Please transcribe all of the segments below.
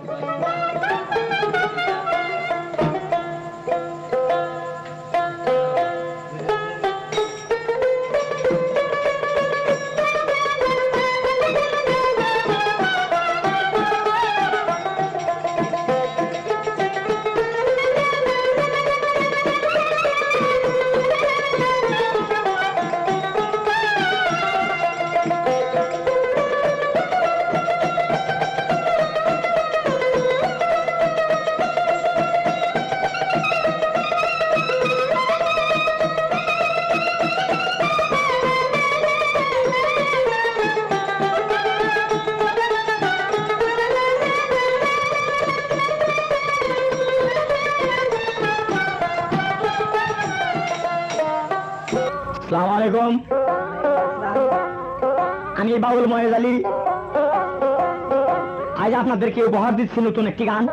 আসসালামু আলাইকুম। আমি বাউল ময়েজ আলী। আজ আপনাদেরকে উপহার দিচ্ছি নতুন একটি গান।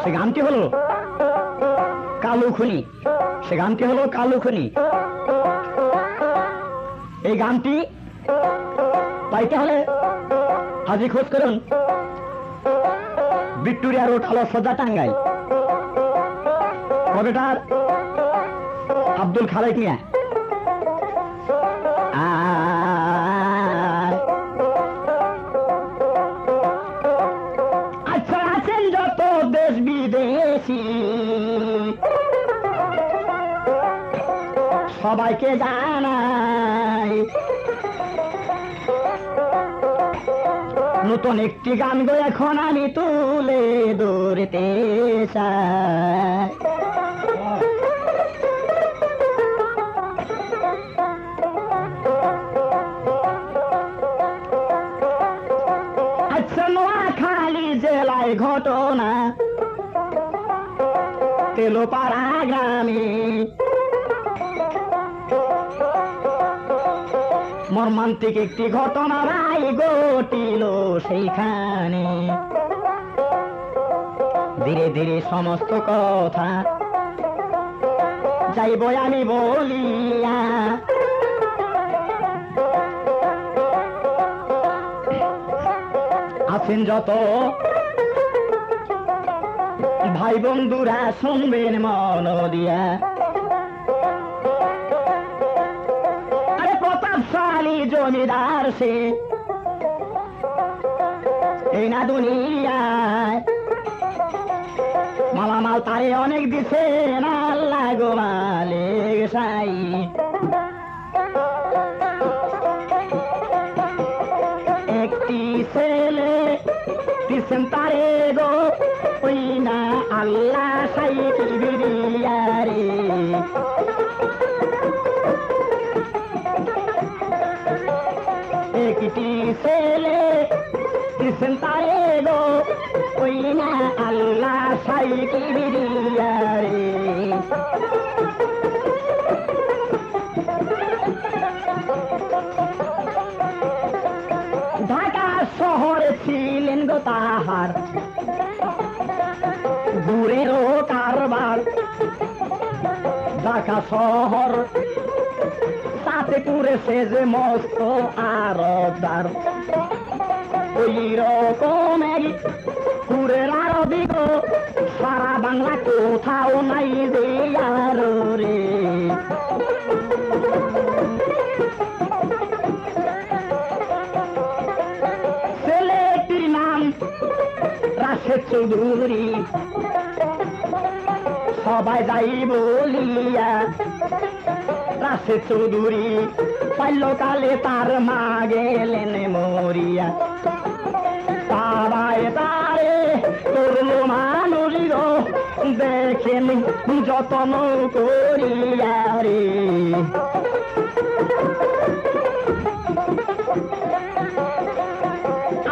সে গানটি হলো কালো খনি। সে গানটি হলো কালো খনি। এই গানটি পাইতে হলে হাজি খোঁজ করুন ভিক্টোরিয়া রোড আলোসজ্জা টাঙ্গাইল। কবেটার আব্দুল খালেক মিয়া। আচ্ছা আছেন যত দেশ বিদেশি সবাইকে জানাই নতুন একটি গান গো এখন আমি তুলে ধরতে চাই। নোয়াখালী জেলায় ঘটনা তেলোপাড়া গ্রামে মর্মান্তিক একটি ঘটনা রায় ঘটিল সেইখানে। ধীরে ধীরে সমস্ত কথা যাইব আমি বলিয়া। আছেন যত ভাই বন্ধুরা শুনবেন মন দিয়া। আরে প্রতাপশালী জমিদার সে এই না দুনিয়ায় মালামাল তারে অনেক দিছে না আল্লাহ গো মালিক সাই। একটি ছেলে দিচ্ছেন তারে গো ওই না আল্লাহ সাই বিরিয়ারে। একটি ছেলে দিচ্ছেন তারে গো ওই না আল্লাহ সাই বিরিয়ারে। ঢাকা শহরে ছিলেন গো তাহার দূরেরও কারবার। ঢাকা শহর সাথে করেছে যে মস্ত আরবদার। ওই রকমের কুরের আরবি গো সারা বাংলা কোথাও নাই যে আরো রে। ছেলেটির নাম রাশেদ চৌধুরী সবাই যাই বলিয়া। রাশেদ চৌধুরী বাল্যকালে তার মা গেলেন মরিয়া। তারায় তারে করলো মানুষ গো দেখেন যতন করিয়া রে।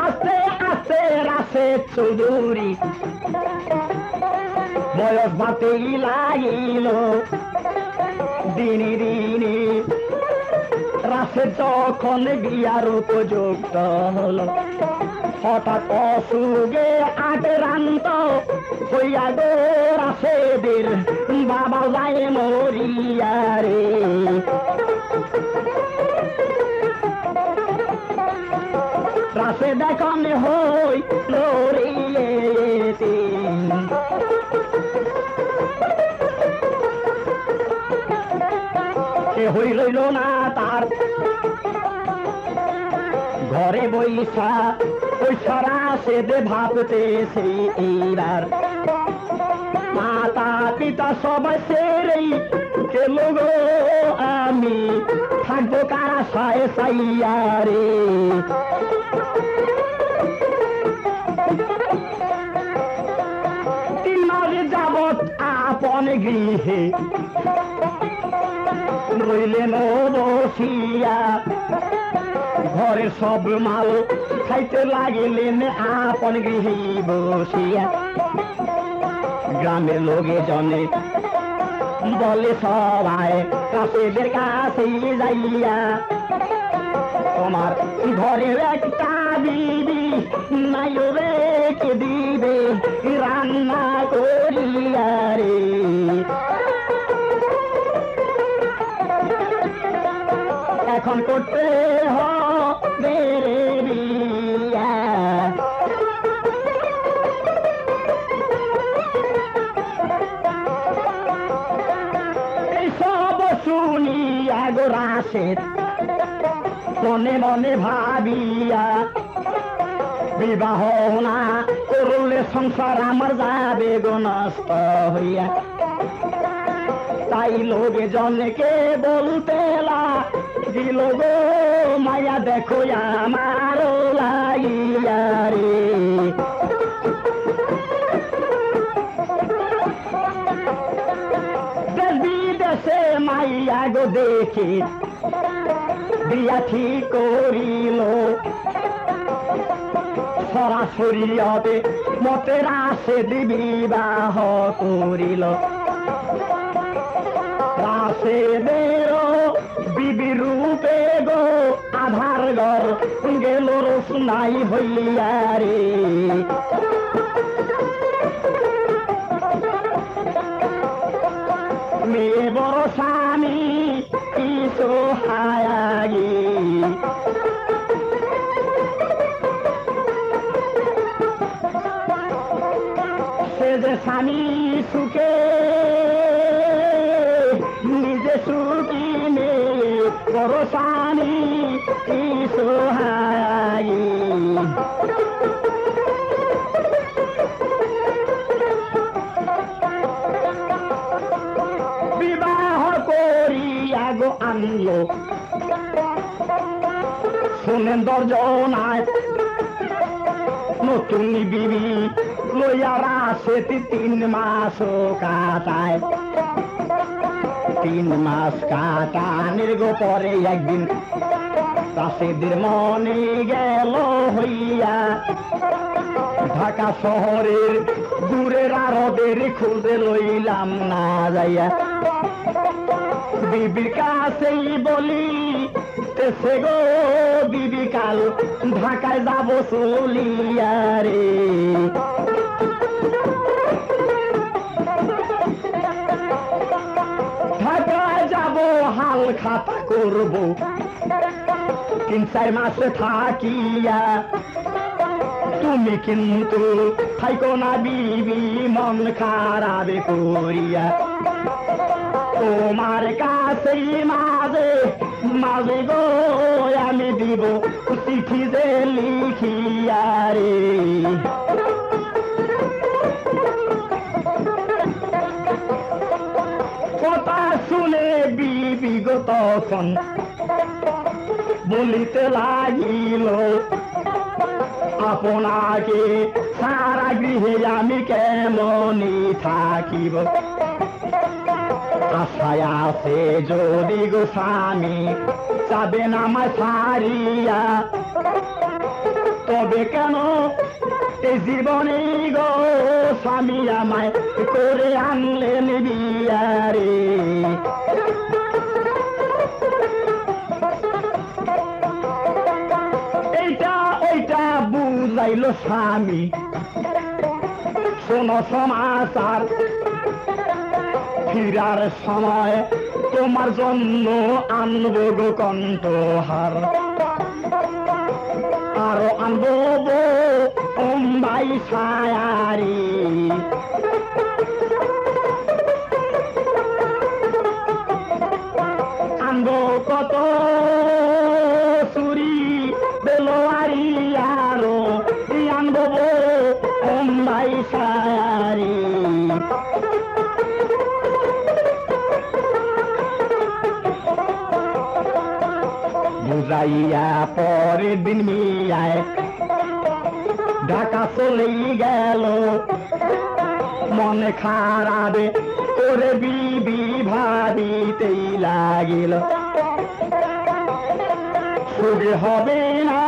আস্তে আস্তে রাশেদ চৌধুরী বয়স বাতেই লাগিল। দিনে দিনে রাশেদ যখন বিয়ার উপযুক্ত হল হঠাৎ অসুখে আক্রান্ত হইয়া গো রাশেদের বাবা যায় মরিয়া রে। রাশেদ এখন হই লড়িয়েতে হই রইল না তার ঘরে বৈশা ওই সারা সে দে ভাবতেছে এইবার মাতা পিতা সবাই সেরেই গেল গো আমি থাকবো কারা সায় সাইয়া রে যাবত আপন গৃহে রইলেন বসিয়া ঘরের সব মাল খাইতে লাগিলেন আপন গৃহে বসিয়া গ্রামের লোকে জনে বলে সবাই কাছেদের কাছে যাইয়া তোমার ঘরের একটা দিদি নাই রেখে দিবে রান্না করিয়া রে এখন করতে হবে রে বিয়া এইসব শুনিয়া গো রাশেদ মনে মনে ভাবিয়া বিবাহ না করলে সংসার আমার যাবে গো নষ্ট হইয়া তাই লোকে জনকে বলতে দিল গো মায়া দেখো আমার লাগিয়া রে দেশ বিদেশে মাইয়া গো দেখি বিয়া ঠিক করিল সরাসরি হবে মতের আসে বিবাহ করিল রাশেদের বিবি রূপে গো আধার ঘর গেল রোশনাই হইয়া রে মেয়ে বড় স্বামী কি সোহায়াগি সে যে স্বামী সুখে নিজে সুখী মেয়ে বড় স্বামী কি সোহায়াগি গো আনলো শুনেন দর্জনায় নতুন বিবি লইয়ারা সে 3 মাস কাটায় 3 মাস কাটানের গো পরে একদিন রাশেদের মনে গেল হইয়া ঢাকা শহরের দূরের আরবের খুঁজে লইলাম না যাইয়া বিবির কাছেই বলি তেসে গো বিবি কাল ঢাকায় যাব চলিয়া রে ঢাকায় যাব হাল খাতা করব 3-4 মাস থাকিয়া তুমি কিন্তু থাইকো না বিবি মন খারাপ করিয়া তোমার কাছেই মাঝে মাঝে গো আমি দিব চিঠি যে লিখিয়া রে কথা শুনে বিবি গো তখন বলিতে লাগিল আপনাকে সারা গৃহে আমি কেমনই থাকিব আশায় আছে যদি গো স্বামী যাবেন আমার ছাড়িয়া তবে কেন এই জীবনে গো স্বামী আমায় করে আনলেন বিয়া রে এইটা ওইটা বুঝাইল স্বামী শোনো সমাচার ফিরার সময় তোমার জন্য আনবো গো কণ্ঠহার আরো আনবো ভাই ছায়ারি বোম্বাই সারি বুঝাইয়া পরের দিন মিয়ায় ঢাকা চলেই গেল মনে খারাপে করে বিবি ভাবিতেই লাগিল সুখে হবে না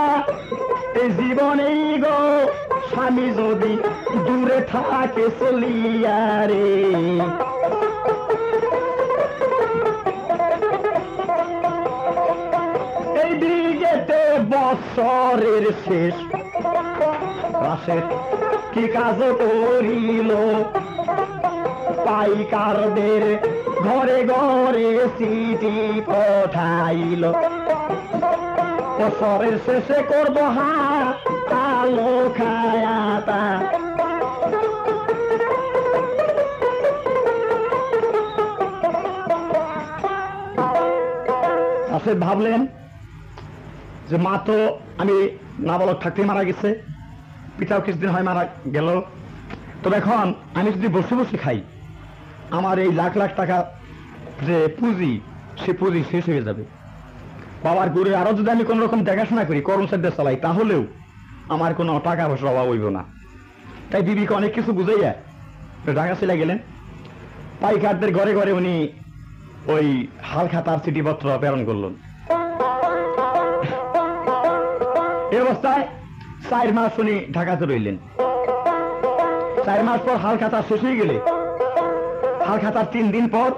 এই জীবনেই গো স্বামী যদি দূরে থাকে চলিয়া রে এই দিকেতে বৎসরের শেষ পাশে কি কাজ করিল পাইকারদের ঘরে ঘরে চিঠি পাঠাইল বছরের শেষে করবো কালো খায়াতা আসে ভাবলেন যে মা তো আমি নাবালক থাকতে মারা গেছে, পিতাও কিছুদিন হয় মারা গেল, তবে এখন আমি যদি বসে বসে খাই আমার এই লাখ লাখ টাকা যে পুঁজি সে পুঁজি শেষ হয়ে যাবে। বাবার গুড়ে আরো যদি আমি কোন রকম দেখাশোনা করি কর্মচারীদের চালাই তাহলেও আমার কোনো টাকা পয়সার অভাব হইব না। তাই বিবিকে অনেক কিছু বুঝাইয়া ঢাকা চলে গেলেন। পাইকারদের ঘরে ঘরে উনি ওই হাল খাতার চিঠিপত্র প্রেরণ করলেন। এই অবস্থায় 4 মাস উনি ঢাকাতে রইলেন। 4 মাস পর হাল খাতা শেষ হয়ে গেলে হাল খাতার 3 দিন পর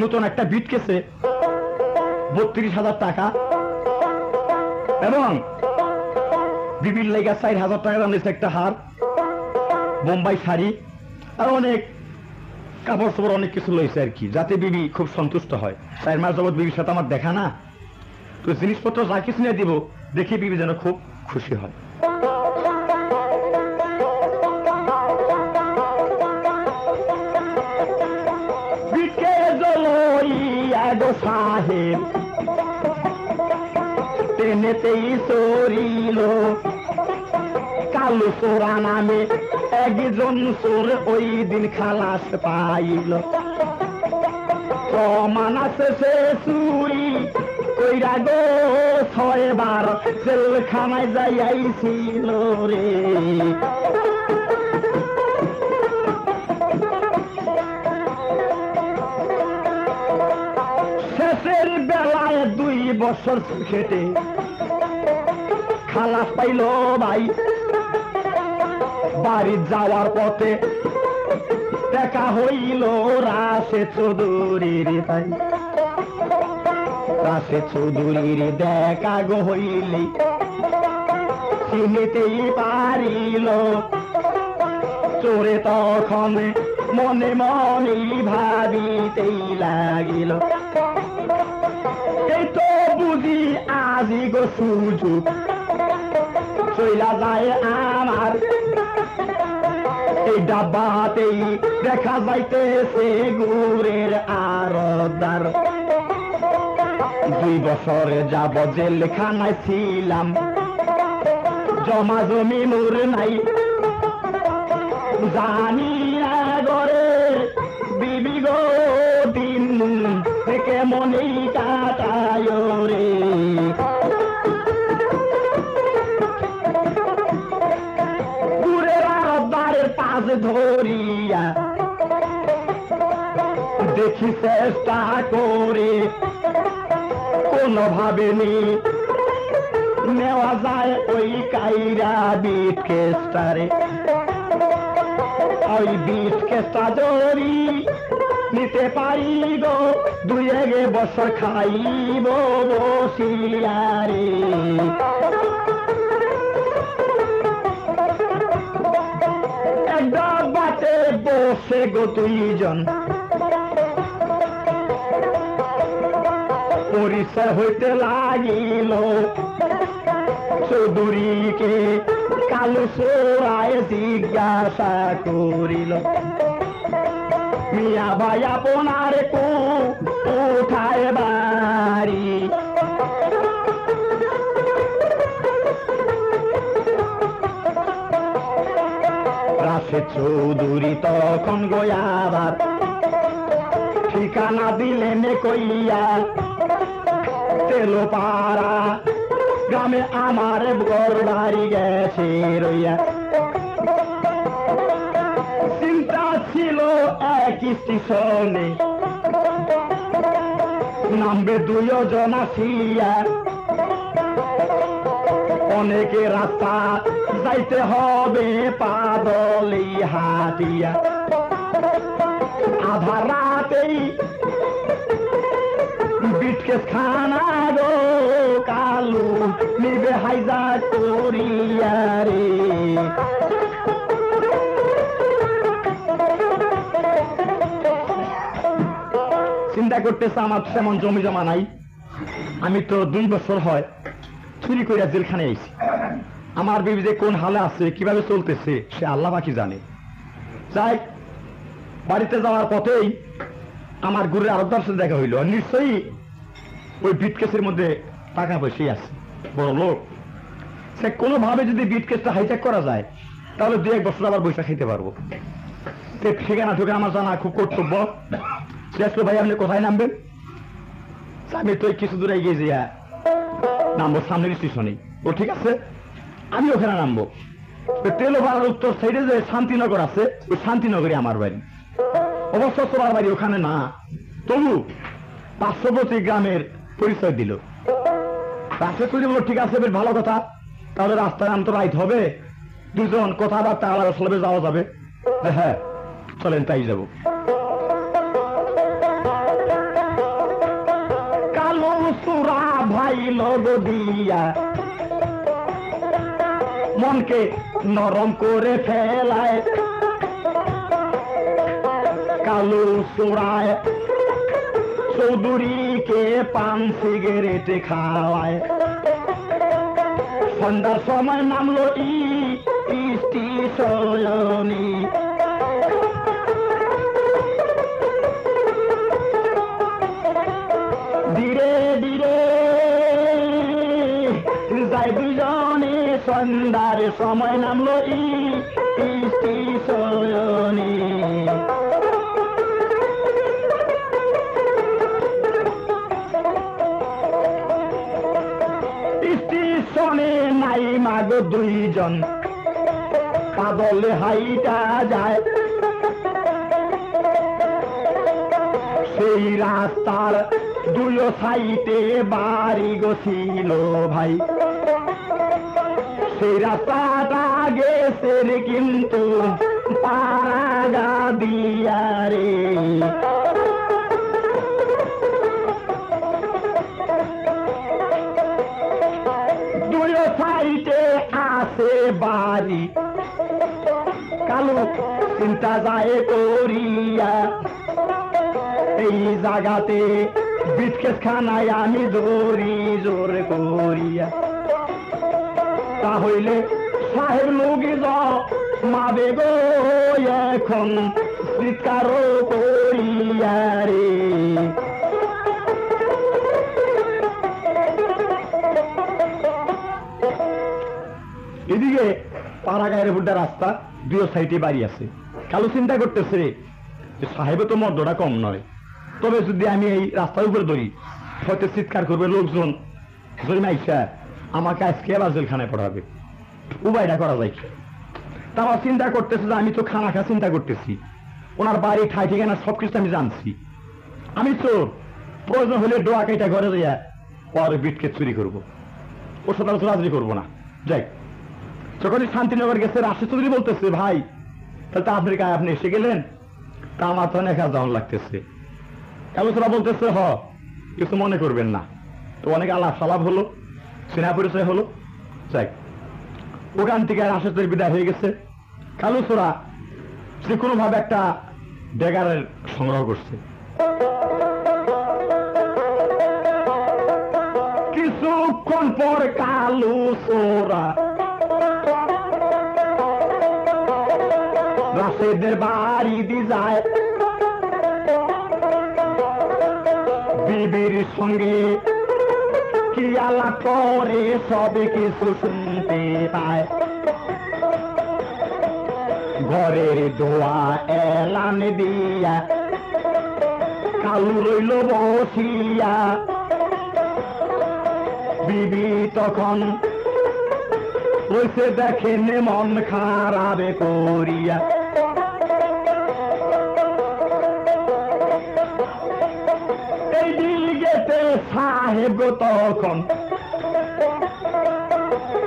নতুন একটা বিট কেসে 32,000 টাকা এবং বিবির লেগা 4,000 টাকা দাম দিচ্ছে একটা হার, বোম্বাই শাড়ি আর অনেক কাপড় চোপড় অনেক কিছু লইছে আর কি, যাতে বিবি খুব সন্তুষ্ট হয়। 4 মাস যাবৎ বিবির সাথে আমার দেখা না, তো জিনিসপত্র যা কিছু নিয়ে দিব দেখি বিবি যেন খুব খুশি হয়। সাহেব ট্রেনেতেই চড়িল কালু চোরা নামে একজন চোর ওই দিন খালাস পাইল। প্রমাণ আছে সে চুরি কইরা গো 6 বার জেলখানায় যাইয়াছিল রে। শেষের বেলায় 2 বছর খেটে খালাস পাইল ভাই। বাড়ি যাওয়ার পথে দেখা হইল রাশে চৌধুরীর ভাই। রাশে চৌধুরীর দেখা গো হইলি চিনিতেই পারিল। চোরে তখন মনে মনে ভাবিতেই লাগিল এই তো বুঝি আজি গো সুযোগ চইলা যায় আমার। এই ডাব্বাতেই দেখা যাইতেছে গুড়ের আরদার। 2 বছর যাব জেলখানায় ছিলাম, জমা জমি মোর নাই জানি না গরে বিবি গো দিন থেকে মনেই কাটায় রে। গুড়ের আরদারের পাশ ধরিয়া দেখি চেষ্টা করে কোনোভাবে নেওয়া যায় ওই কাইরা বিট কেসটারে। ওই বিট কেসটা জরি নিতে পারি গো 2 বছর খাইব বসিয়ারে। একদম বাটে বসে গো 2 জন পরিচয় হইতে লাগিল। চৌধুরীকে কালু চোরায় জিজ্ঞাসা করিল মিয়া ভাই আপনার কোথায় বাড়ি? রাশেদ চৌধুরী তখন গোয়াবার ঠিকানা দিলেন কইয়া তেলোপাড়া গ্রামে আমার ঘর বাড়ি গেছে রইয়া। চিন্তা ছিল এক স্টেশনে নামবে দুজন আসিয়া, অনেকে রাস্তা যাইতে হবে পাদলি হাটিয়া। আধা রাতেই বিটকেস খানা গো কালু নিবে হাইজা করিয়া রে। চিন্তা করতেছে আমার তেমন জমি জমা নাই, আমি তো 2 বছর হয় চুরি করিয়া জেলখানে আইছি। আমার বিবি যে কোন হালে আছে কিভাবে চলতেছে সে আল্লাহ বাকি জানে। যাই বাড়িতে যাওয়ার পথেই আমার গুরুর আরবদার সাথে দেখা হইল। নিশ্চয়ই ওই বিটকেসের মধ্যে টাকা পয়সাই আছে, বড় লোক। সে কোনোভাবে যদি বিটকেসটা হাইজ্যাক করা যায় তাহলে 2-1 বছর আবার বৈশাখ খাইতে পারবো। ঠিকানা ঢুকে আমার জানা খুব কর্তব্য। সে আসলো, ভাই আপনি কোথায় নামবেন? আমি তো কিছু দূরে এগিয়ে যাইয়া নামবো সামনের স্টেশনে। ও ঠিক আছে, আমি ওখানে নামবো। তেলোপাড়ার উত্তর সাইডে যে শান্তিনগর আছে ওই শান্তিনগরে আমার বাড়ি। অবশ্য তোমার বাড়ি ওখানে না, তবু পার্শ্ববর্তী গ্রামের পরিচয় দিল। রাস্তায় তৈরি বললো, ঠিক আছে বেশ ভালো কথা, তাহলে রাস্তায় নাম তো রাইট হবে, 2জন কথাবার্তা আলাদা স্লবে যাওয়া যাবে। হ্যাঁ চলেন তাই যাব। কালো সুরা ভাই লগ দিয়া মনকে নরম করে ফেলায়, কালো সুরায় চৌধুরীকে পান সিগারেট খাওয়ায়। সন্ধ্যার সময় নামলো স্টেশনে, ধীরে ধীরে যাই 2জনে। সন্ধ্যার সময় নামলো স্টেশনে, স্টেশনে নাই মাগো 2জন পাদলে হাইটা যায়। সেই রাস্তার 2 সাইডে বাড়ি গছিল ভাই। সেই রাস্তাটা গেছে রে কিন্তু পাড়া দিয়া রে। সাইডে আছে বাড়ি, কালো চিন্তা যায় করিয়া এই জায়গাতে বিটকেস খানায় আমি ধরি জোর করিয়া। তাহলে সাহেব লোক মাবে গো এখন চিৎকার করিয়া রে। এদিকে পাড়া গায়ের বুড্ডা রাস্তা, 2 সাইডে বাড়ি আছে। কালো চিন্তা করতেছে যে সাহেবে তো মর্দটা কম নয়, তবে যদি আমি এই রাস্তার উপরে ধরি হয়তো চিৎকার করবে লোকজন, জরিমাইসা আমাকে আজকে আবার জেলখানায় পড়াবে। উপায়টা করা যায় কি? তারা চিন্তা করতেছে যে আমি তো খানা খা চিন্তা করতেছি, ওনার বাড়ি ঠাই ঠিকানা সবকিছু আমি জানছি। আমি চোর, প্রয়োজন হলে ডোয়া কেটা ঘরে যাইয়া পরে বিটকে চুরি করবো, ওর সাথে রাজি করবো না। যাই যখনই শান্তিনগর গেছে রাশেদ চৌধুরী বলতেছে, ভাই তাহলে তো আপনার গায়ে আপনি এসে গেলেন, তা আমার তো অনেক যেমন লাগতেছে। কালুসরা বলতেছে, কিছু মনে করবেন না। তো অনেক আলাপ সালাপ হলো, সেনা পরিচয় হলো। যাই ওখান থেকে রাশেদের বিদায় হয়ে গেছে। কালুসরা যে কোনো ভাবে একটা ড্যাগারের সংগ্রহ করছে। কিছুক্ষণ পর কালুসরা রাশেদের বাড়ি দিয়ে যায়, বিবির সঙ্গে কি আলাপ করে সব কিছু শুনতে পায়। ঘরের দোয়া এলান দিয়া কালু রইল বসিয়া। বিবি তখন রইছে দেখেন মন খারাপ করিয়া। এই দিকে সাহেব তখন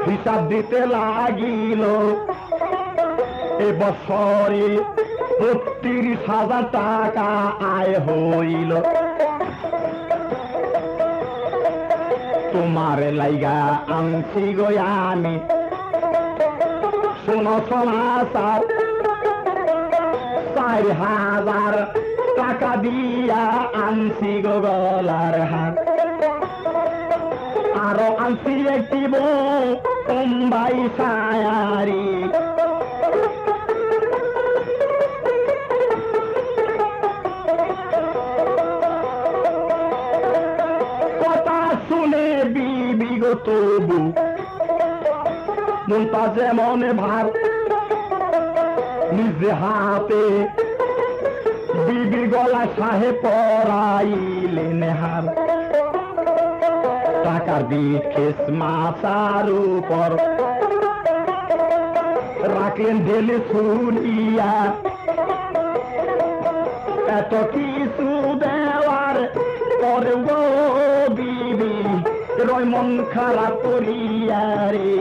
হিসাব দিতে লাগিল, এ বছরে 32,000 টাকা আয় হইল। তোমার লাইগা আনছি গো আমি শোনো সমাচার, 4,000 টাকা দিয়া আনছি গো গলার হার। আরো আনছি একটি বোম্বাই সায়ারি। কথা শুনে বিবি গো তবু মনটা যেমন ভার, নিজে হাতে বিবি গলা সাহেব পরাইলেন হার। টাকার বিকেশ মাথার উপর রাখলেন ঢেলে শুনিয়া। এত কিছু দেওয়ার পরে গো বিবি রয় মন খারাপ করিয়া রে।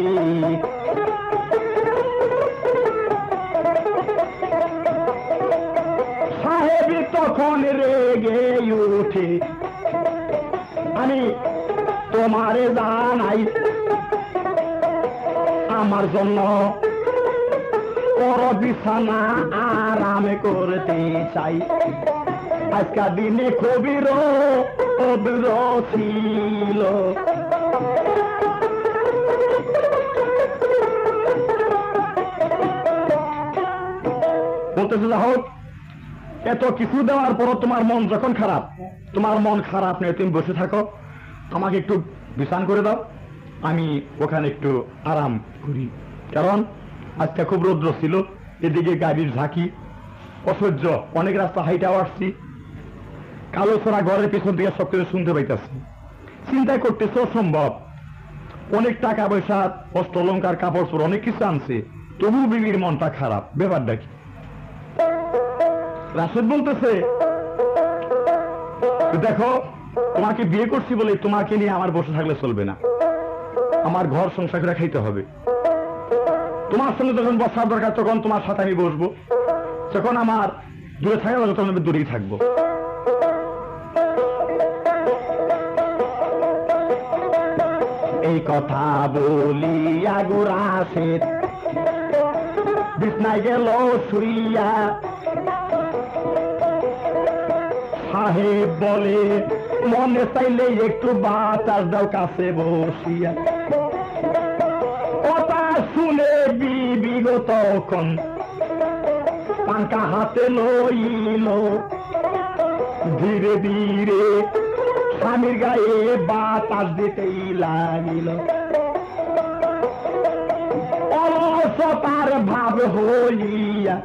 সাহেব তখন রেগে উঠে, আমি তোমারে জানাই আমার জন্য বড় বিছানা আরাম করতে চাই। আজকাল দিনে খুবই রোদ ছিল। বলতেছে যা হোক, এত কিছু দেওয়ার পর তোমার মন যখন খারাপ, তোমার মন খারাপ নেই, তুমি বসে থাকো, আমাকে একটু বিশ্রাম করে দাও, আমি ওখানে একটু আরাম করি। কারণ আজকে খুব রৌদ্র ছিল, এদিকে গাড়ির ঝাঁকি অসহ্য, অনেক রাস্তা হাইটাও আসছি, কালো ছড়া ঘরের পেছন থেকে সব কিছু শুনতে পাইতেছি। চিন্তা করতেছে অসম্ভব, অনেক টাকা পয়সা বস্ত্র অলঙ্কার কাপড় চোপড় অনেক কিছু আনছে, তবু বিবির মনটা খারাপ, ব্যাপারটা কি? রাশেদ বলতেছে দেখো, তোমাকে বিয়ে করছি বলে তোমাকে নিয়ে আমার বসে থাকলে চলবে না, আমার ঘর সংসার করে খাইতে হবে। তোমার সঙ্গে যখন বসার দরকার তখন তোমার সাথে আমি বসবো, যখন আমার দূরে থাকা দরকার তখন আমি দূরেই থাকবো। এই কথা বলিয়া গো রাশেদ বিছনায় গেল শুইয়া। সাহেব বলে মনে চাইলে একটু বাতাস দাও কাছে বসিয়া। কথা শুনে বিবি গো তখন পাঙ্কা হাতে লইল, ধীরে ধীরে স্বামীর গায়ে বাতাস দিতেই লাগিল। অলসতার ভাব হইয়া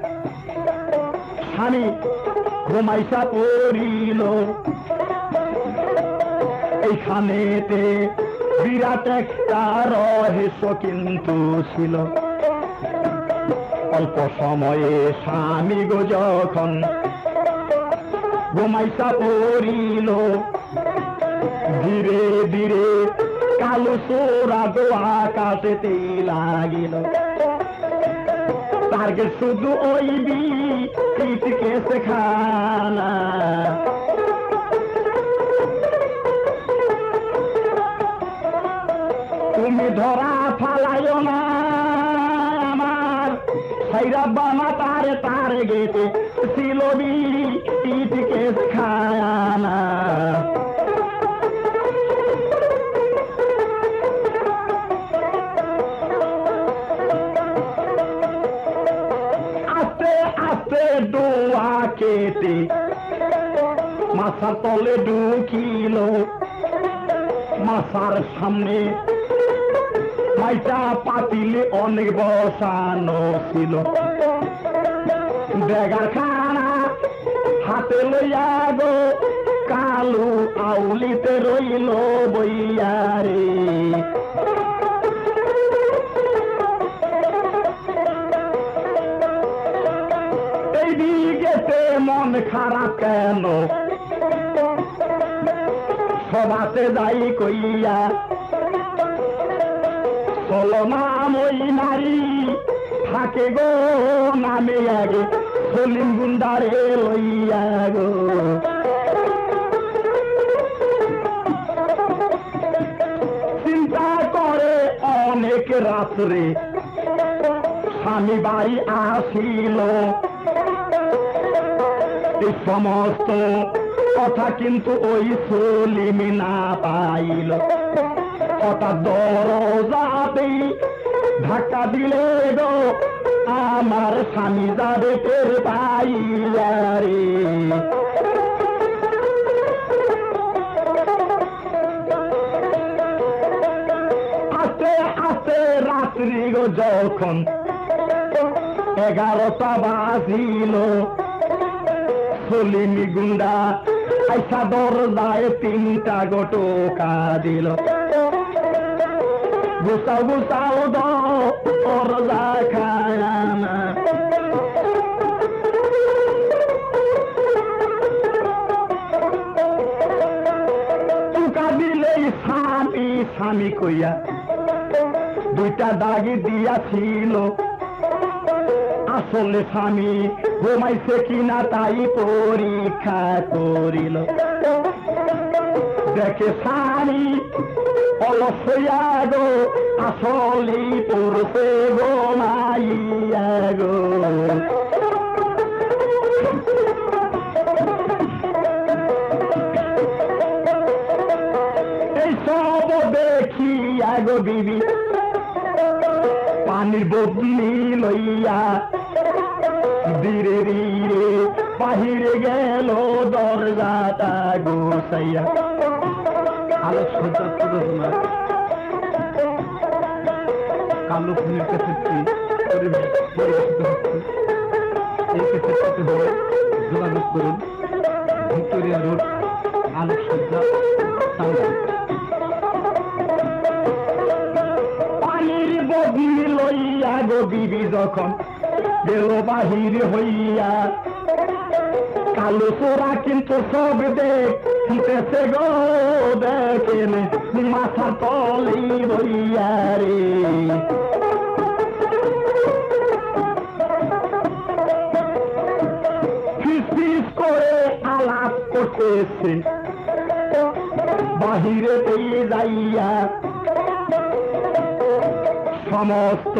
স্বামী ঘুমাইসা পড়িল। এইখানেতে বিরাট একটা রহস্য কিন্তু ছিল। অল্প সময়ে স্বামী গো যখন ঘুমাইসা পড়িল, ধীরে ধীরে কালো সোরা গো আকাশেতেই লাগিল। টার্গেট শুধু ওই বিটিকে শেখানা। তুমি ধরা ফালাইও না আমার, সাইরা বানা তারে তারে গেতে ছিল বিটিকে শেখানা। ডোয়া কেটে মাথার তলে ঢুকিল, মাথার সামনে মাইটা পাতিলে অনেক বসানো ছিল। বেগার খানা হাতে লইয়া গো কালু আউলিতে রইল বইয়া রে। এই দিকেতে মন খারাপ কেন সবাতে যাই কইয়া চলো নাম ওই নারী থাকে গো নামে আগে সলিম গুন্ডারে লইয়া গো। চিন্তা করে অনেক রাত্রে স্বামী বাড়ি আসিল, এই সমস্ত কথা কিন্তু ওই সলিম না পাইল। হঠাৎ দরজাতেই ধাক্কা দিলে গো আমার স্বামী যাবে টের পাইয়া রে। আস্তে আস্তে রাত্রি গো যখন 11টা বাজিল, সলিম গুন্ডা আইসা দরজায় 3টা গো টোকা দিল। গুসাও গুসাও দরজা খানা, টোকা দিলে স্বামী স্বামী কইয়া 2টা দাগি দিয়াছিল। আসলে স্বামী ঘুমাইছে কিনা তাই পরীক্ষা করিল। দেখে স্বামী অলস হইয়া গো আসলে পড়ছে গো মাইয়া গো। এই সব দেখিয়া গো বিবি পানির বদলি লইয়া ধীরে ধীরে বাহিরে গেল দরজাটা গোসাইয়া। আলোক সজ্জা প্রযোজনা কালো ফুলের ক্যাসেটটি পরিবেশিত হচ্ছে। এই ক্যাসেটটিতে হলে যোগাযোগ করুন ভিক্টোরিয়া রোড আলোক সজ্জা টাঙ্গাইল। পানির বদলি লইয়া গো বিবি যখন গেল বাহির হইয়া, কালো চোরা কিন্তু সব দেখতেছে গো দেখেন মাথা তলি বইয়া রে। ফিস করে আলাপ করতেছে বাহিরে পেয়ে যাইয়া, সমস্ত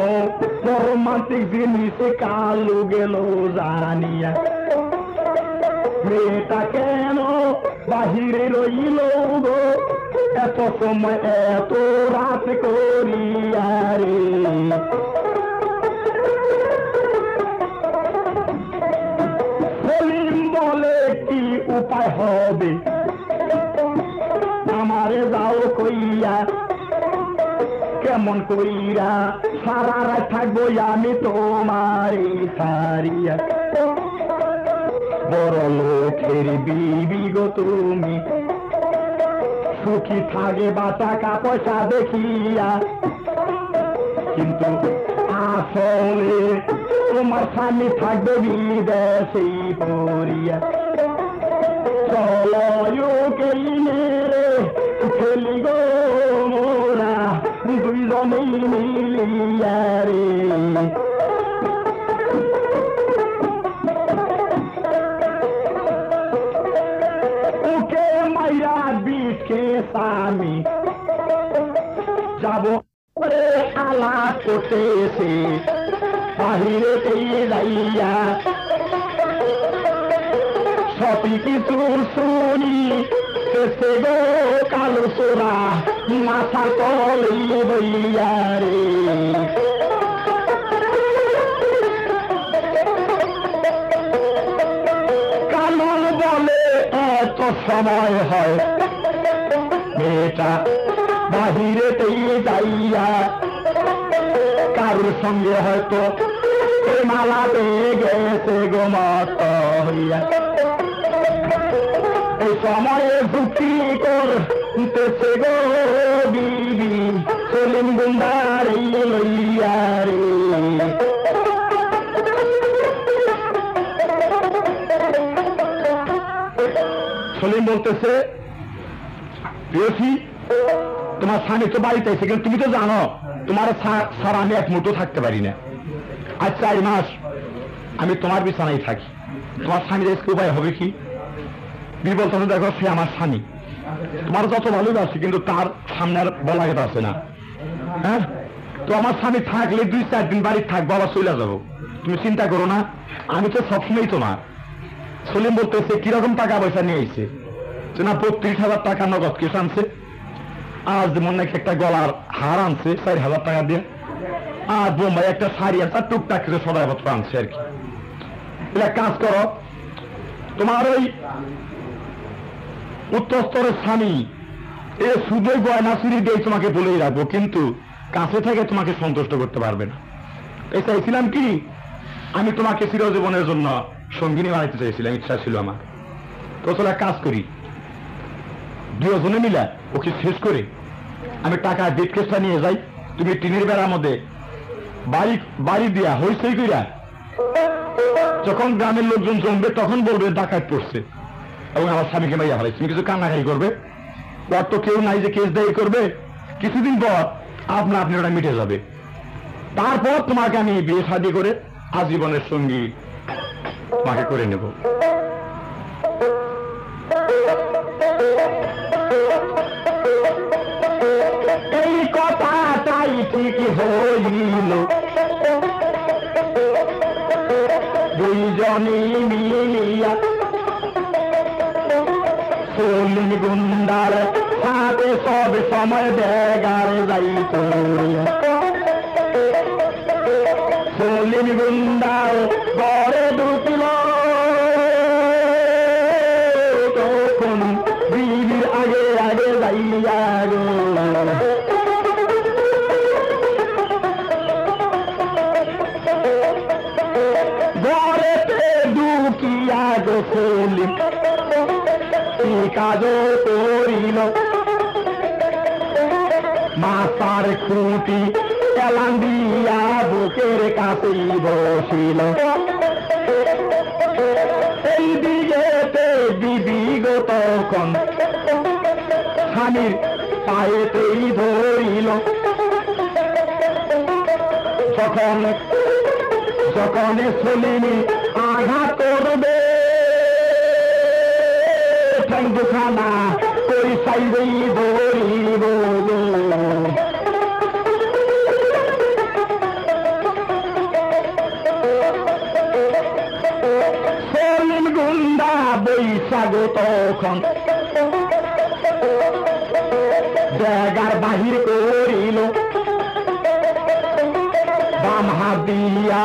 রোমান্টিক জিনিস কালু গেল জানিয়া। মেয়েটা কেন বাহিরে রইল গো এত সময় এত রাত করিয়া রে। সলিম বলে কি উপায় হবে আমারে যাও কইয়া, কেমন কইরা সারা রাত থাকবো আমি তোমারে সারিয়া। বড় লোকের বিবি গো তুমি সুখী থাকে বা টাকা পয়সা দেখিয়া, কিন্তু আসলে তোমার স্বামী থাকবে বিদেশে পড়িয়া। চলো কেইনে খেলি গো মোরা দুইজনে মিলিয়া রে। ওকে মাইরা বিটকে স্বামী যাব আলা করতেছে বাহিরে পেয়ে যাইয়া। সবই কিছু শুনি সে গো কালো চোরা মাথা তলি বইয়া রে। কালো বলে এত সময় হয় মেয়েটা বাহিরেতেই যাইয়া, কারোর সঙ্গে হয়তো মালা পেয়ে গেছে গেছে গো মত হইয়া, এই সময়ে যুক্তি করতেছে গো বিবি সলিম গুন্ডার লইয়া রে। সলিম বলতেছে, প্রিয়সী তোমার স্বামী তো বাড়িতে এসে, কিন্তু তুমি তো জানো তোমার ছাড়া আমি এক মুহূর্ত থাকতে পারি না। আজ 4 মাস আমি তোমার বিছানায় থাকি, তোমার স্বামীর আজকে উপায় হবে কি? বিবি বলতেছে, দেখো সে আমার স্বামী, তোমার যত ভালোবাসি কিন্তু তার সামনে আর বলা গেতে আছে না। হ্যাঁ, তো আমার স্বামী থাকলে 2-4 দিন বাড়ি থাকবো, আবার চলে যাবো, তুমি চিন্তা করো না, আমি তো সবসময় তোমার। সলিম বলতেছে, কিরকম টাকা পয়সা নিয়ে এসে? না 32,000 টাকা নগদ কেস আনছে, আজ মনে নাকি একটা গলার হার আনছে 4,000 টাকা দিয়ে, আর বোম্বাই একটা শাড়ি আছে, টুকটাক কিছু সদাইপত্র আনছে আর কি। এটা কাজ করো, তোমার ওই উত্তরস্তরের স্বামী এ শুধুই গয়না চুরি দিয়ে তোমাকে বলেই রাখবো, কিন্তু কাছে থেকে তোমাকে সন্তুষ্ট করতে পারবে না। এই চাইছিলাম কি, আমি তোমাকে চিরজীবনের জন্য সঙ্গিনী বানাইতে চাইছিলাম, ইচ্ছা ছিল আমার। তো চলে কাজ করি, দুজনে মিলে ওকে শেষ করে আমি টাকা ডেটকেসটা নিয়ে যাই, তুমি টিনের বেড়ার মধ্যে বাড়ি দিয়া হইসই কইরা যখন গ্রামের লোকজন জমবে তখন বলবে ডাকাত পড়ছে এবং আমার স্বামীকে মাইয়া ফেলাইছে, তুমি কিছু কান্নাকারি করবে, ওর তো কেউ নাই যে কেস দায়ী করবে, কিছুদিন পর আপনি ওটা মিটে যাবে, তারপর তোমাকে আমি বিয়ে শাদী করে আজীবনের সঙ্গী তোমাকে করে নেব। এই কথাটাই ঠিক হইল, দুইজনই মিলিয়া সলিম গুন্ডার সাথে সব সময় বেগার যাইত। সলিম গুন্ডার ঘরে ঢুকিল, তখন বিবির আগে আগে যাইয়া গেল। ঘরেতে ঢুকিয়া গো সলিম কাজ করিল, মাথার খুঁটি এলান দিয়া বুকের কাছেই বসিল। এই দিকেতে বিবি গো তখন স্বামীর পায়েতেই ধরিল, যখন সলিমি আঘাত করবে দুখানা কই সাইবেই ধরিব। সলিম গুন্ডা বৈশাখ তখন জায়গার বাহির করিল, বাম হাত দিয়া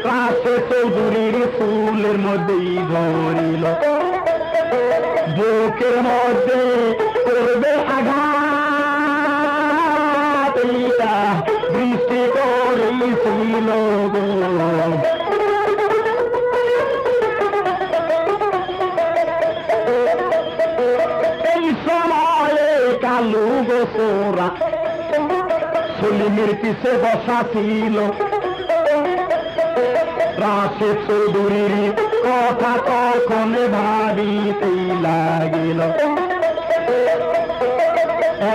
রাশে চৌধুরীর চুলের মধ্যেই ধরিল, বুকের মধ্যে করবে আঘাত, বৃষ্টি করেছিল। এই সময়ে কালু গোসরা সলিমের পিছে বসা ছিল, রাশে চৌধুরীর কথা তখন ভাবিতেই লাগিল।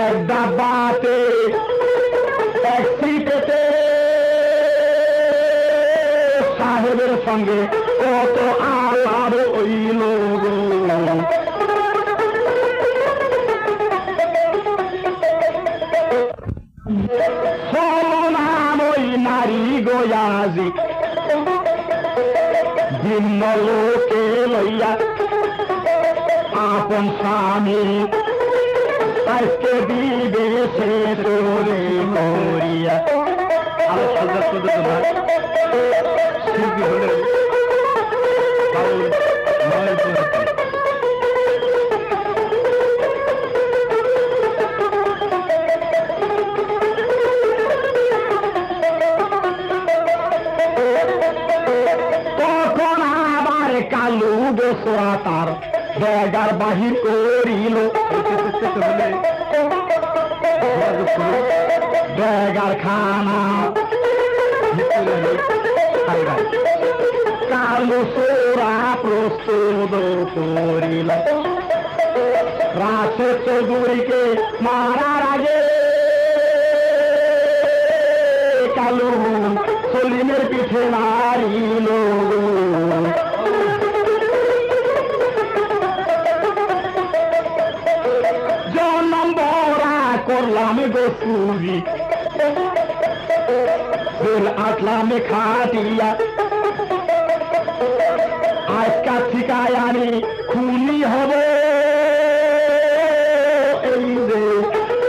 এক ডাব্বাতে এক সিটেতে সাহেবের সঙ্গে কত আলাপ হইল। সলনাম ওই নারী গোয়াজি ভিন্ন লোকে লইয়া আপন স্বামী আজকে বিদেশে চলে করিয়া। আরো সাজা শিল্পী হলেন তখন আরে কালু দোসরা তার ব্যাগার বাহির করিল ব্যাগার খানা কালু সোরা প্রস্তুত করিল রাশেদ চৌধুরীকে মারার আগে কালু সলিমের পিঠে মারিল জনম্বরা করলাম গোসুরি আসলাম খাটিয়া আজকা ঠিকায় আমি খুনি হব এই যে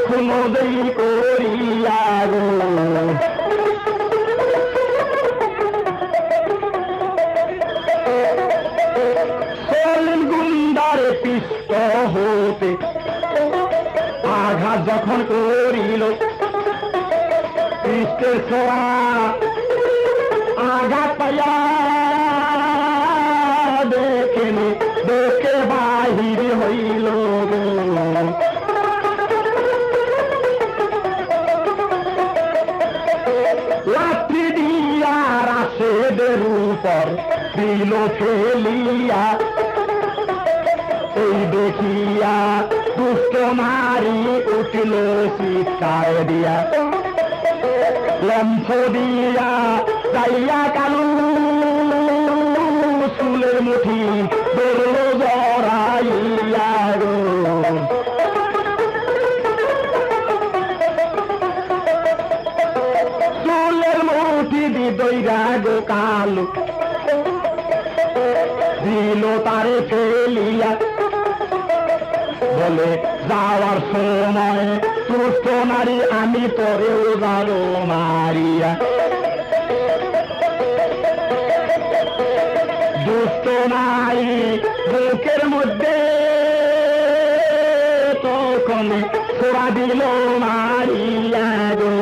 কোনদিন করিয়া গো সলিম গুন্ডারে পিষ্ট হতে আঘাত যখন করিল পৃষ্ঠের ছোঁয়া আঘাত পাইয়া দেখেনি দেখে বাহির হইল লাঠি দিয়া রাশেদের উপর দিল ফেলিয়া এই দেখিয়া দুষ্ট মারি উঠিল চিৎকার দিয়া লম্ফ দিয়া যাইয়া কালু চুলের মুঠি ধরল জড়াইয়া গো চুলের মুঠি দি দইরা গো কালু দিল তারে ফেলিয়া বলে যাওয়ার সময় দুষ্ট নারী আমি তোরেও যাবো মারিয়া দুষ্ট নারী বুকের মধ্যে তখন ছোড়া দিল মারিয়া গো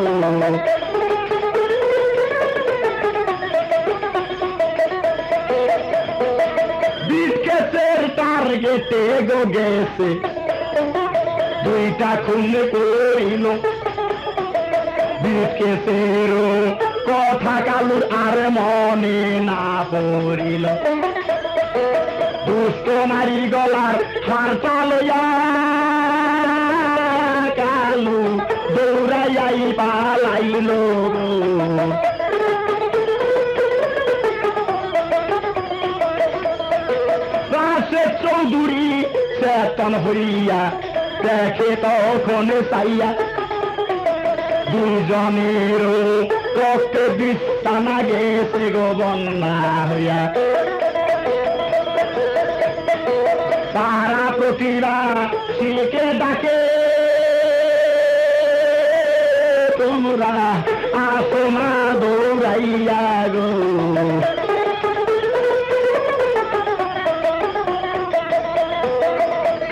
বিস্কেটের টার্গেটে গো গেছে দুইটা খুন করিল বিস্কেটের কথা কালুর আর মনে না পড়িল দুষ্ট নারী গলার ফার্তা লইয়া কালু দৌড়াইয়াই পালাইল রাশেদ চৌধুরী চেতন হইয়া দেখে তখন চাইয়া দুজনের রক্তে বিছানা গেছে গো বন্যা হইয়া তারা প্রতিরা শিলকে ডাকে তোমরা আসো না দৌড়াইয়া গো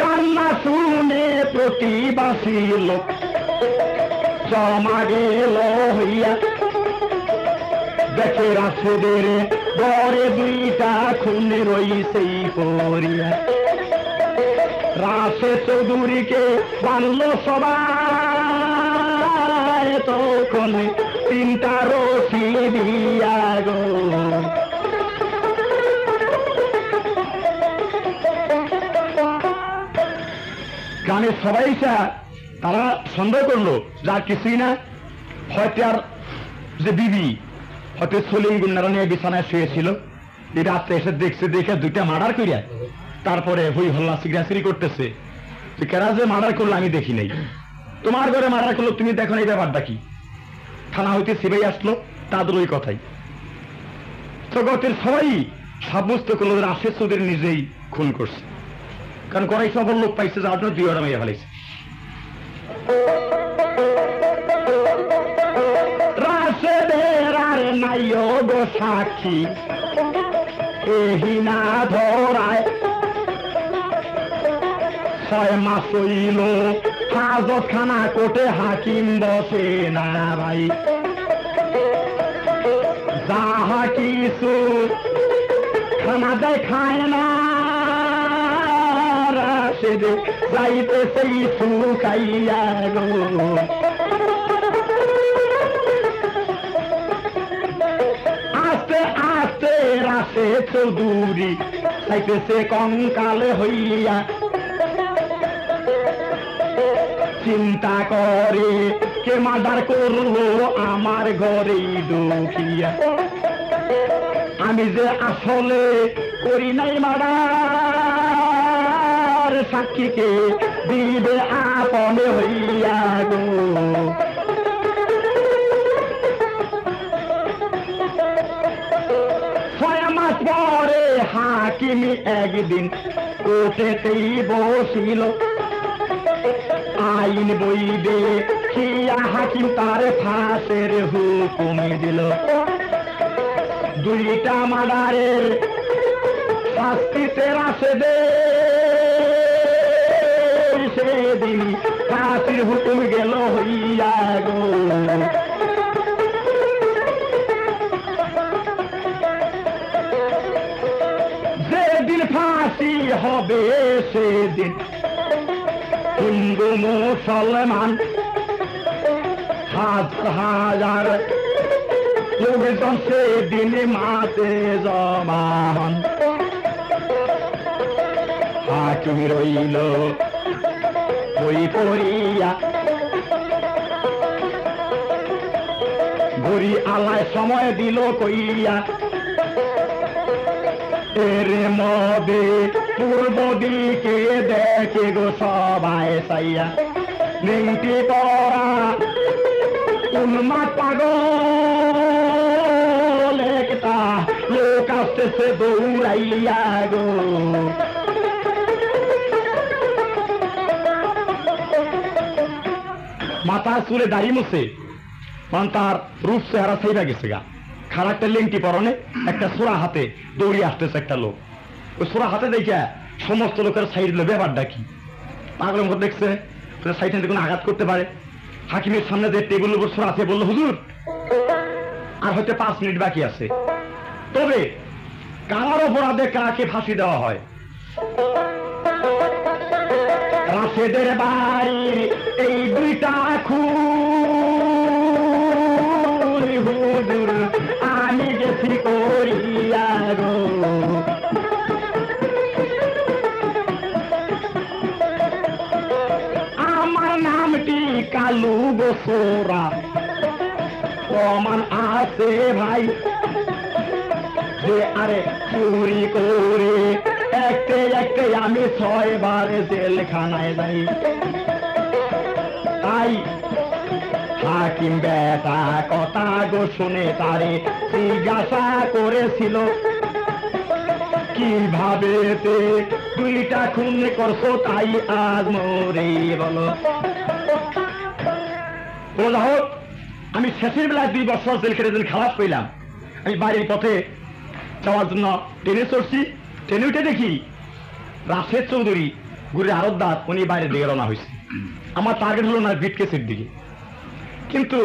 কান্না শুনে প্রতিবাসী লোক জমা গেল হইয়া দেখে রাশেদের ঘরে দুইটা খুন রইছেই পড়িয়া রাশেদ চৌধুরীকে বানল সবাই তখন তিনটা রশি দিয়া গো গ্রামের সবাই তারা সন্দেহ করলো যা কিছুই না হয়তো আর যে বিবি হয়তো সলিম গুন্ডারা নিয়ে বিছানায় শুয়েছিল এই রাত্রে এসে দেখছে দেখে দুইটা মার্ডার করিয়া তারপরে হই হল্লা সিগড়াসিরি করতেছে যে কেরা যে মার্ডার করলো আমি দেখি নাই তোমার ঘরে মার্ডার করলো তুমি দেখো এই ব্যাপারটা কি থানা হইতে সিবাই আসলো তাদের ওই কথাই জগতের সবাই সাব্যস্ত করলো রাশেদ চৌধুরী নিজেই খুন করছে কারণ করাই সবর লোক পাইছে যার জন্য দুই ওরা মেয়ে ফেলাইছে রাশেদের আর নাই গো সাক্ষী এহি না ধরায় 6 মাস হইল হাজতখানা কোর্টে হাকিম বসে না ভাই যাহা কিছু খানা দেয় খায় না রাশেদ যাইতে সেই শুকাইয়া গো আস্তে আস্তে রাশেদ চৌধুরী যাইতেছে কঙ্কাল হইয়া চিন্তা করে কে মার্ডার করলো আমার ঘরেই ঢুকিয়া আমি যে আসলে করি নাই মার্ডার সাক্ষীকে দিবে আপনে হইয়া গো 6 মাস পরে হাকিম একদিন কোর্টেতেই বসিল আইন বইবে খিয়া হাকিম তার ফাঁসের হুকুম দিল 2টা মার্ডারের শাস্তিতে রাশেদে সেদিন ফাঁসির হুকুম গেল হইয়া গো যেদিন ফাঁসি হবে সেদিন হিন্দু মুসলমান হাজার হাজার লোকজন সেদিন মাতে জমা হন হাকিম রইল বই পড়িয়া ঘড়ি আলায় সময় দিল কইয়া এর মধ্যে পূর্ব দিকে দেখে গো সবাই চাইয়া নেংটি পড়া উন্মাদ পাগল একটা লোক আসতেছে দৌড়াইয়া গো মাথা চুলে দাড়ি মুছে মানে তার রূপ চেহারা সেইরা গেছে গা খারাপটা লেংটি পরনে একটা সোরা হাতে দৌড়িয়ে আসতেছে একটা লোক ওই সোরা হাতে দেখে সমস্ত লোকের সাইড দিল ব্যাপারটা কি পাগলের মধ্যে দেখছে সাইড কোনো আঘাত করতে পারে হাকিমের সামনে যে টেবিলের উপর সোরা আছে বললো হুজুর আর হয়তো 5 মিনিট বাকি আছে তবে কার অপরাধে কাকে ফাঁসি দেওয়া হয় রাশেদের বাড়ির এই 2টা খুন হুজুর আমি গেছি করিয়া গো আমার নামটি কালু গোসরা প্রমাণ আছে ভাই যে আরে চুরি করে একটে একটে আমি 6 বার জেলখানায় যাই তাই হাকিম বেটা কথা গো শুনে তারে জিজ্ঞাসা করেছিল কিভাবে 2টা খুন করছো তাই আজ মরে বলো বলা হোক আমি শেষের বেলায় 2 বছর জেল খেটে দিন খালাস পেলাম আমি বাড়ির পথে যাওয়ার জন্য ট্রেনে চড়ছি ট্রেনে উঠে দেখি রাশেদ চৌধুরী গুড়ির আরবদার উনি বাইরে দিকে রওনা হয়েছে আমার টার্গেট হলো না ভিটকেসের দিকে কিন্তু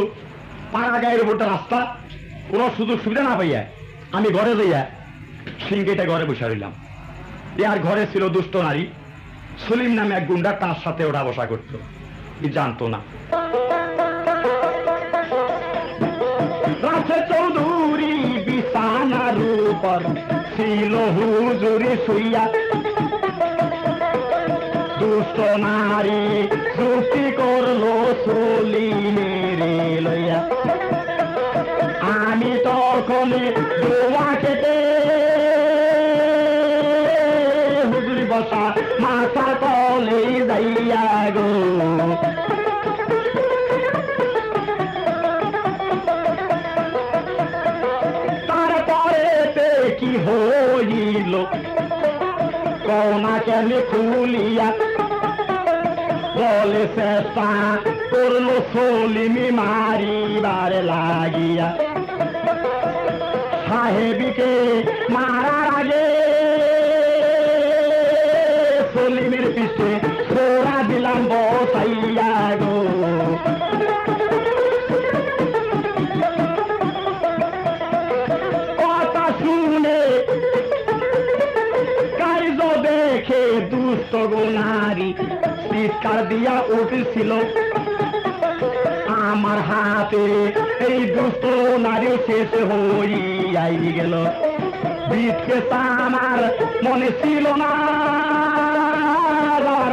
পাড়া গায়ের উপরটা রাস্তা কোনো সুযোগ সুবিধা না পাইয়া আমি ঘরে যাইয়া সিংকেটা ঘরে বসে রইলাম আর ঘরে ছিল দুষ্ট নারী সলিম নামে এক গুন্ডা তার সাথে ওঠা বসা করতো জানতো না রাশেদ চৌধুরী বিছানার উপর ছিল হুজুরি শুইয়া দুষ্ট নারী যুক্তি করলো সলিমের লইয়া আমি তখন দোয়া কেটে হুজুরি বসা মাথা তলে যাইয়া গো তারপরে কি হইল কনা কেন খুলিয়া বলে চেষ্টা করলো সলিমি মারিবার লাগিয়া সাহেবিকে মারার আগে সলিমের পিছে ছোড়া দিলাম বসাইয়া গো কথা শুনে দুস্থ গো নারী চিৎকার দিয়া উঠেছিল আমার হাতে এই দুস্থ নারী শেষ হইয়াই গেল বিটকে আমার মনে ছিল না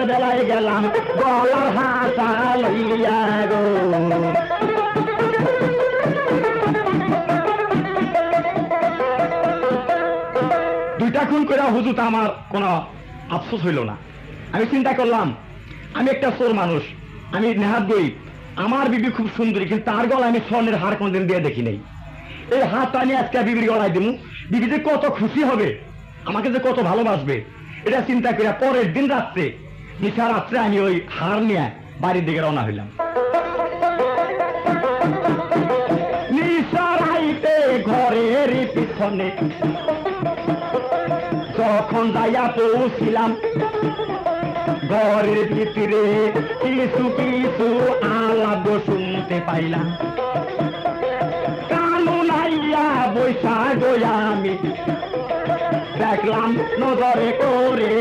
বেলায় গেলাম গলার হাতা লইয়া গো দুইটা খুন করে হুজুর আমার কোনো আফসোস হইল না আমি চিন্তা করলাম আমি একটা চোর মানুষ আমি নেহাত গরিব আমার বিবি খুব সুন্দরী কিন্তু তার গলায় আমি স্বর্ণের হার কোনদিন দিয়ে দেখি নাই এই হাতটা আমি আজকে বিবির গলায় দিব বিবি যে কত খুশি হবে আমাকে যে কত ভালোবাসবে এটা চিন্তা করে পরের দিন রাত্রে নিশা রাত্রে আমি ওই হার নিয়ে বাড়ির দিকে রওনা হইলাম নিশারাইতে ঘরের পিছনে যখন যাইয়া পৌঁছিলাম ঘরের ভিতরে কিছু কিছু আলাপ শুনতে পাইলাম কানু নাইয়া বৈশা গোয়া আমি দেখলাম নজরে করে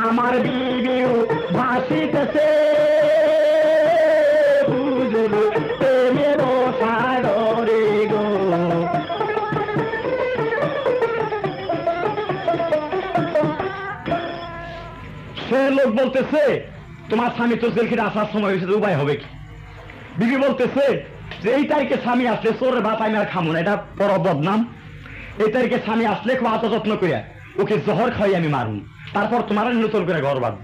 আমার বিবিও ভাসিতেছে হুজুর প্রেমের সাগরে গো সে লোক বলতেছে তোমার স্বামী তো জেল খেটে আসার সময় হয়েছে উপায় হবে কি বিবি বলতেছে যে এই তারিখে স্বামী আসলে চোরের ভাত আমি আর খামো না এটা বড় বদনাম এই তারিখে স্বামী আসলে খুব আত যত্ন করে ওকে জহর খাই আমি মারুন তারপর তোমার নতুন করে ঘর বাঁধব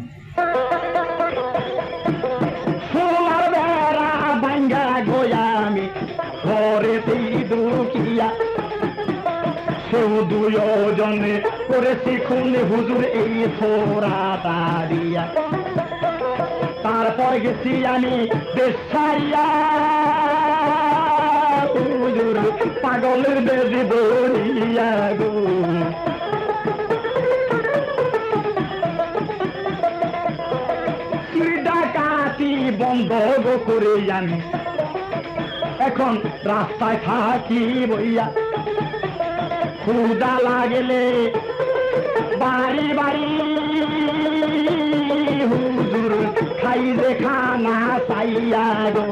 সোনার বেড়া ভাঙ্গা গোয়া আমি ঘরে ঢুকিয়া সেও দুজনে করেছি খুন হুজুর এই ছোড়া তারিয়া তারপর গেছি আমি দেশ ছাড়িয়া হুজুর পাগলের বেদি দৌড়িয়া গো ডাকাতি বন্ধ করে আমি এখন রাস্তায় থাকি বইয়া ক্ষুধা লাগলে বাড়ি বাড়ি হুজুর খাই যে খানা চাইয়া গো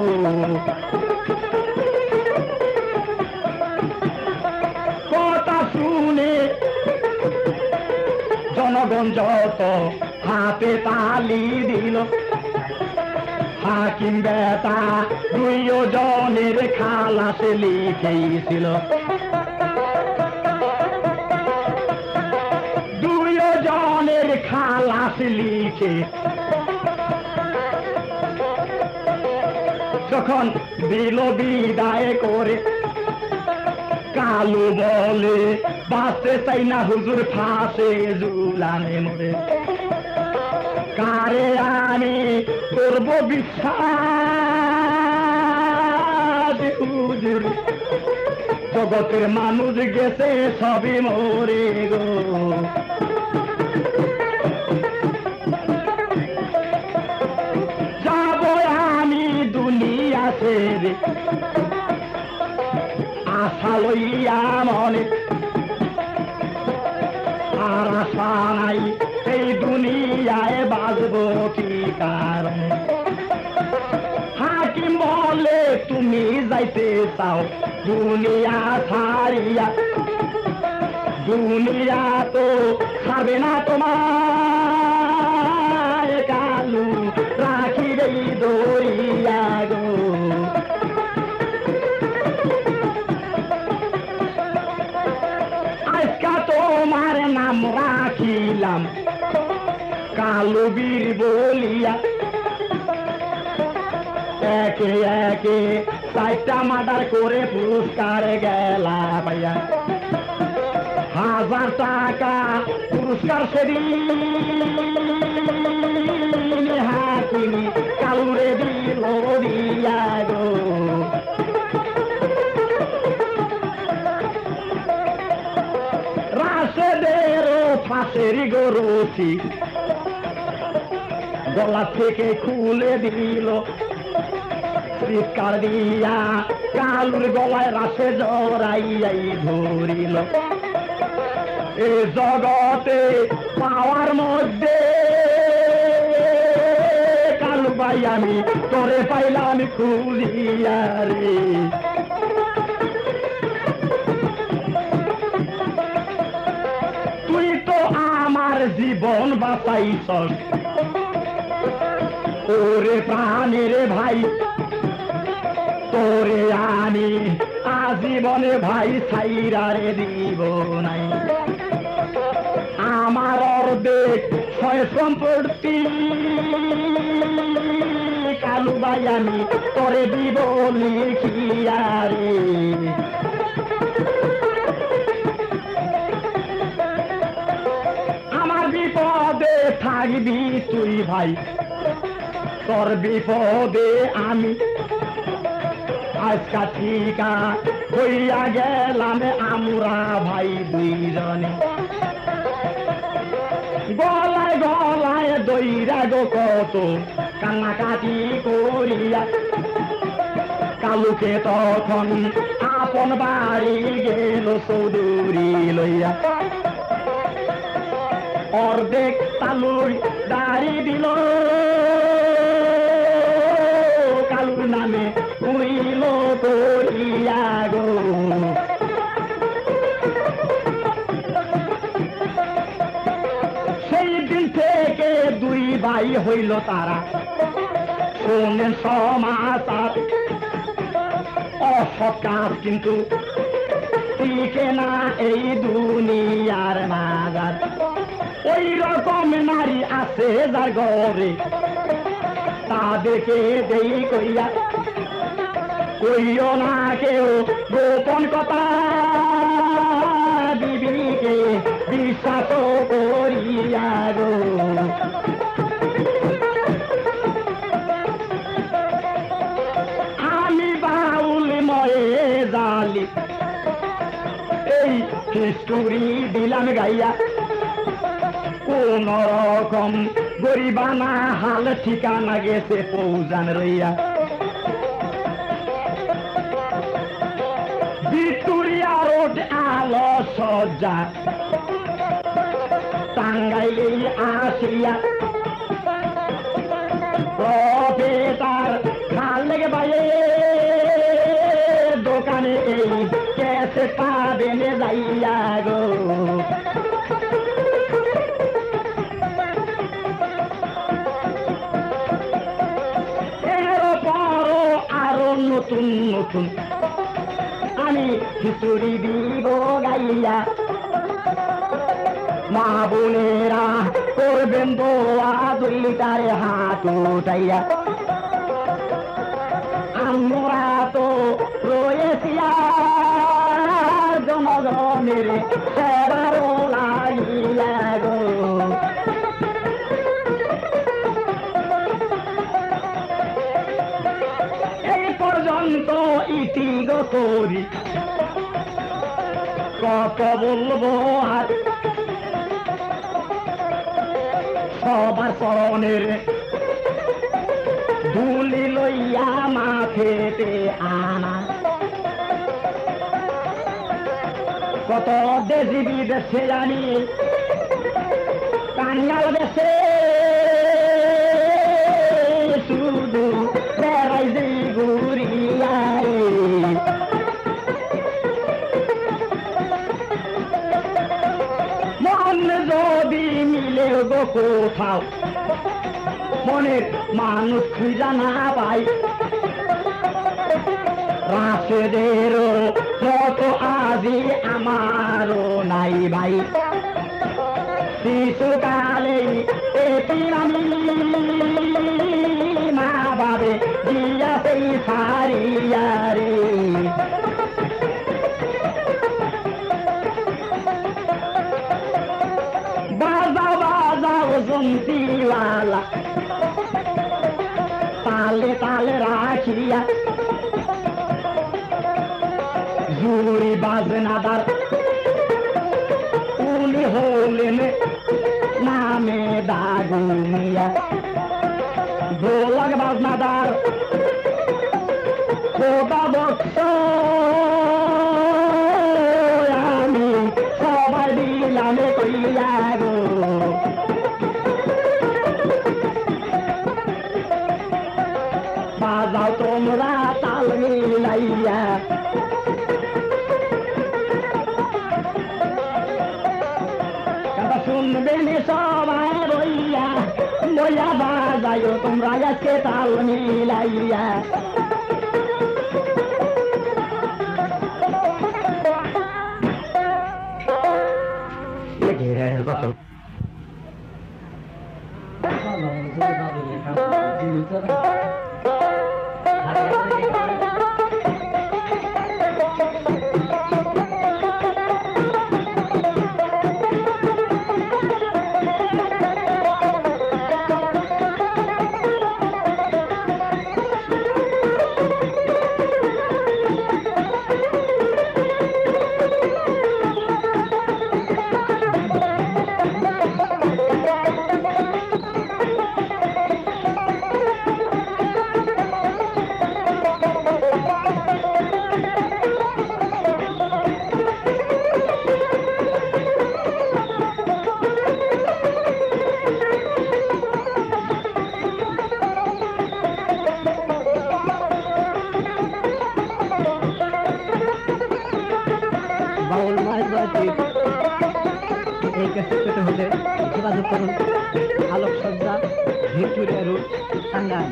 কথা শুনে জনগণ যত হাতে তালি দিল হাকিম বেটা দুইজনের খালাসে লিখেছিল দুইজনের খালাস লিখে যখন দিল বিদায় করে কালু বলে বাঁচতে চাই না হুজুর ফাঁসে ঝুলানে মরে কারে আমি করব বিশ্বাস হুজুর জগতের মানুষ গেছে সবই মরে গো যাব আমি দুনিয়া ছেড়ে আশা লইয়া মনে আর আশা নাই এই দুনিয়ায় বাঁচব কি কারণে হাকিম বলে তুমি যাইতে চাও দুনিয়া ছাড়িয়া দুনিয়া তো ছাড়বে না তোমার কালু রাখিবে দরিয়া গো আজকা তোমার নাম রাখিলাম কালু বীর বলিয়া একে একে 4টা মার্ডার করে পুরস্কার গেলা ভাইয়া 1000 টাকা পুরস্কার সেদিন হাকিম কালুরে দিল দিয়া গো রাশেদেরও ফাঁসের গরুছি গলা থেকে খুলে দিল চিৎকার দিয়া কালুর গলায় রাশে জড়াইয়াই ধরিল এ জগতে পাওয়ার মধ্যে কালু ভাই আমি তোরে পাইলাম খুলিয়া রে। তুই তো আমার জীবন বাঁচাইছস ওরে প্রাণের ভাই, তোরে আমি আজীবনে ভাই ছাইরা রে দিব নাই। আমার অর্ধেক ছয় সম্পত্তি কালু ভাই আমি তোরে দিব লিখিয়া রে। আমার বিপদে থাকবি তুই ভাই, তোর বিপদে আমি আজকা ঠিকা হইয়া গেলাম আমরা ভাই দুইজনে। গলায় গলায় দইরা গো কত কান্নাকাটি করিয়া কালুকে তখন আপন বাড়ি গেল চৌধুরী লইয়া। অর্ধেক তালুর দাড়ি দিল কালুর নামে উইল করিয়া গো। সেই দিন থেকে দুই ভাই হইল তারা, শোনেন সমাচার অসৎ কাজ কিন্তু টিকে না এই দুনিয়ার মাজার। ওই রকম নারী আছে যার ঘরে তাদেরকে দেই কইয়া কইও না কেউ গোপন কথা, বিবিকে বিশ্বাস করিয়া গো। আমি বাউল ময়ে জালি এই হিস্টোরি দিলাম গাইয়া, কোন রকম গরিবানা হাল ঠিকানা গেছে পৌজান রইয়া। ভিক্টোরিয়া রোড আলো সজ্জা টাঙ্গাইলে আসিয়া প্রফেসর খাল লেগে বাইরে দোকানে এই ক্যাসেট পাবেন যাইয়া গো। নতুন নতুন আমি খিচুড়ি দিব গাইয়া, মা বোনেরা করবেন দোয়া দুইটারে হাত উঠাইয়া। আমরা তো রয়েছি জনগণের সেবারও লাগিয়া গো। পর্যন্ত ইতি গো করি কত বলবো আর সবার চরণের ধুলি লইয়া মাথেতে আনা। কত দেশি বিদেশে জানি কাঙ্গাল দেশে শুধু বেড়াই যে ঘুরিয়ায়। মন যদি মিলে গো কোথাও মনের মানুষ খুঁজা না পাই, রাশেদেরও যত আজি আমারও নাই ভাই। শিশুকালে এটি আমি মা বাবে দিয়া সেই সারিয়া রে। বাজাও বাজাও জন্তিওয়ালা তালে তালে রাখিয়া, জুড়ি বাজনাদার উনি হলেন নামে দাগুনিয়া। ঢোলক বাজনাদার খোদা বক্স আমি সবাই দিলাম মিলাইয়া গো বাজাও তোমরা তাল মিলাইয়া কথা শুনবেন সবাই রইয়া বইয়া বাজাও তোমরা আজকে তাল মিলাইয়া বাউল মাঝবাতির এই ক্যাসেট পেতে হলে যোগাযোগ করুন আলোকসজ্জা ভিক্টোরিয়া রোড টাঙ্গাইল।